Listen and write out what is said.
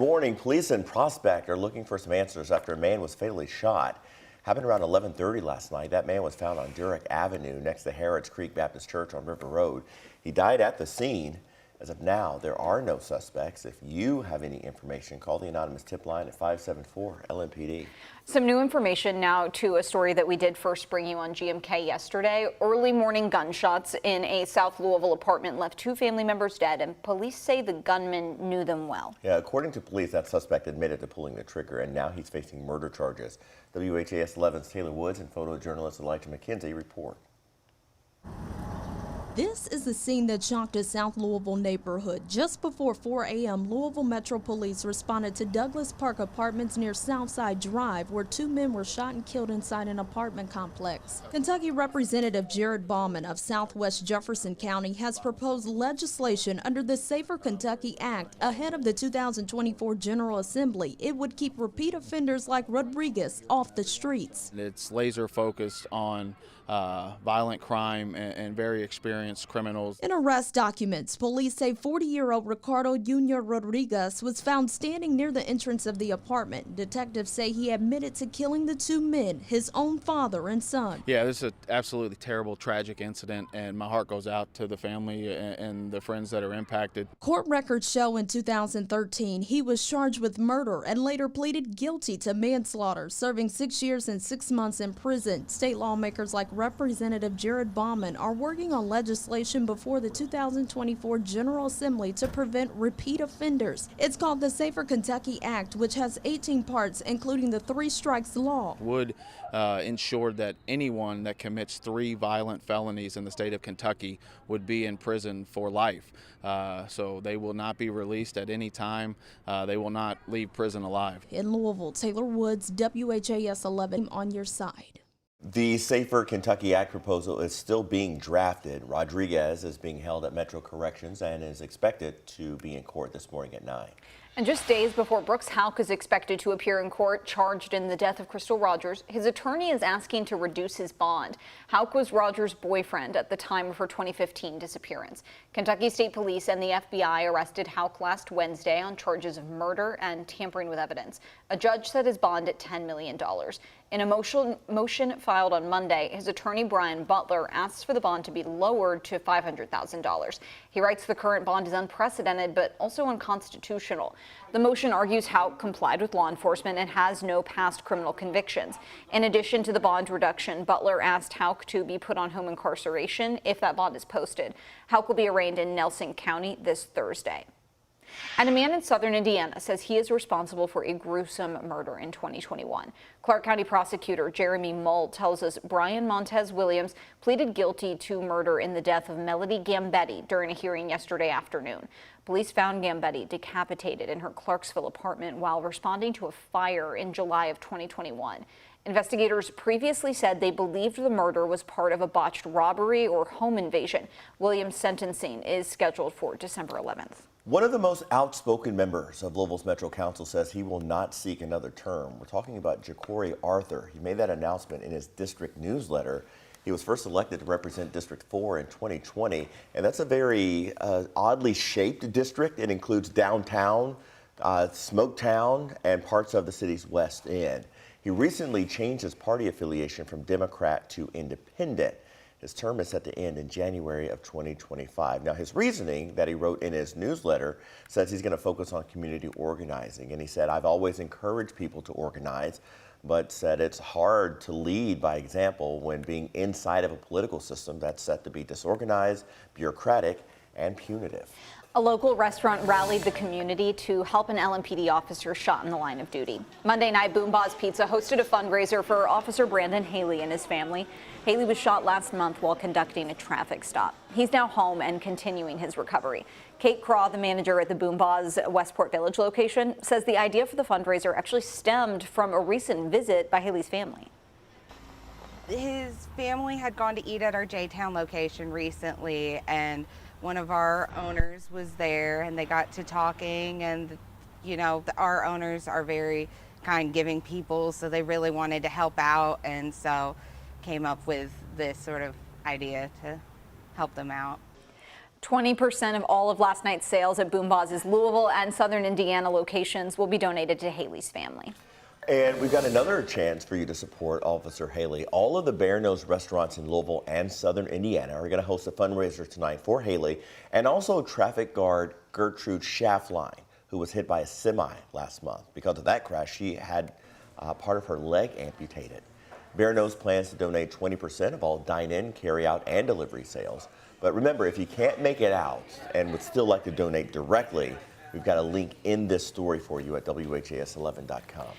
Morning, police in Prospect are looking for some answers after a man was fatally shot. Happened around 11:30 last night. That man was found on Durick Avenue next to Harrods Creek Baptist Church on River Road. He died at the scene. As of now, there are no suspects. If you have any information, call the anonymous tip line at 574-LMPD. Some new information now to a story that we did first bring you on GMK yesterday. Early morning gunshots in a South Louisville apartment left two family members dead, and police say the gunman knew them well. Yeah, according to police, that suspect admitted to pulling the trigger, and now he's facing murder charges. WHAS11's Taylor Woods and photojournalist Elijah McKenzie report. This is the scene that shocked a South Louisville neighborhood. Just before 4 a.m., Louisville Metro Police responded to Douglas Park Apartments near Southside Drive, where two men were shot and killed inside an apartment complex. Kentucky Representative Jared Bauman of Southwest Jefferson County has proposed legislation under the Safer Kentucky Act ahead of the 2024 General Assembly. It would keep repeat offenders like Rodriguez off the streets. It's laser focused on violent crime and very experienced criminals. In arrest documents, police say 40-year-old Ricardo Jr. Rodriguez was found standing near the entrance of the apartment. Detectives say he admitted to killing the two men, his own father and son. Yeah, this is an absolutely terrible, tragic incident, and my heart goes out to the family and the friends that are impacted. Court records show in 2013 he was charged with murder and later pleaded guilty to manslaughter, serving 6 years and 6 months in prison. State lawmakers like Representative Jared Bauman are working on legislation before the 2024 General Assembly to prevent repeat offenders. It's called the Safer Kentucky Act, which has 18 parts, including the 3 strikes law. Would ensure that anyone that commits 3 violent felonies in the state of Kentucky would be in prison for life. So they will not be released at any time. They will not leave prison alive. In Louisville, Taylor Woods, WHAS 11 on your side. The Safer Kentucky Act proposal is still being drafted. Rodriguez is being held at Metro Corrections and is expected to be in court this morning at 9. And just days before Brooks Houck is expected to appear in court charged in the death of Crystal Rogers, his attorney is asking to reduce his bond. Houck was Rogers' boyfriend at the time of her 2015 disappearance. Kentucky State Police and the FBI arrested Houck last Wednesday on charges of murder and tampering with evidence. A judge set his bond at $10 million. In a motion filed on Monday, his attorney Brian Butler asks for the bond to be lowered to $500,000. He writes the current bond is unprecedented but also unconstitutional. The motion argues Houck complied with law enforcement and has no past criminal convictions. In addition to the bond reduction, Butler asked Houck to be put on home incarceration if that bond is posted. Houck will be arraigned in Nelson County this Thursday. And a man in southern Indiana says he is responsible for a gruesome murder in 2021. Clark County prosecutor Jeremy Mull tells us Brian Montez Williams pleaded guilty to murder in the death of Melody Gambetti during a hearing yesterday afternoon. Police found Gambetti decapitated in her Clarksville apartment while responding to a fire in July of 2021. Investigators previously said they believed the murder was part of a botched robbery or home invasion. Williams' sentencing is scheduled for December 11th. One of the most outspoken members of Louisville's Metro Council says he will not seek another term. We're talking about Jacory Arthur. He made that announcement in his district newsletter. He was first elected to represent District 4 in 2020, and that's a very oddly shaped district. It includes downtown, Smoketown, and parts of the city's west end. He recently changed his party affiliation from Democrat to Independent. His term is set to end in January of 2025. Now, his reasoning that he wrote in his newsletter says he's going to focus on community organizing. And he said, I've always encouraged people to organize, but said it's hard to lead by example when being inside of a political system that's set to be disorganized, bureaucratic, and punitive. A local restaurant rallied the community to help an LMPD officer shot in the line of duty. Monday night, Boomba's Pizza hosted a fundraiser for Officer Brandon Haley and his family. Haley was shot last month while conducting a traffic stop. He's now home and continuing his recovery. Kate Craw, the manager at the Boomba's Westport Village location, says the idea for the fundraiser actually stemmed from a recent visit by Haley's family. His family had gone to eat at our J-Town location recently, and one of our owners was there, and they got to talking, and you know, our owners are very kind, giving people, so they really wanted to help out, and so came up with this sort of idea to help them out. 20% of all of last night's sales at Boombaz's Louisville and Southern Indiana locations will be donated to Haley's family. And we've got another chance for you to support Officer Haley. All of the Bear Nose restaurants in Louisville and Southern Indiana are going to host a fundraiser tonight for Haley, and also traffic guard Gertrude Schaffline, who was hit by a semi last month. Because of that crash, she had part of her leg amputated. Bear Nose plans to donate 20% of all dine-in, carry-out, and delivery sales. But remember, if you can't make it out and would still like to donate directly, we've got a link in this story for you at WHAS11.com.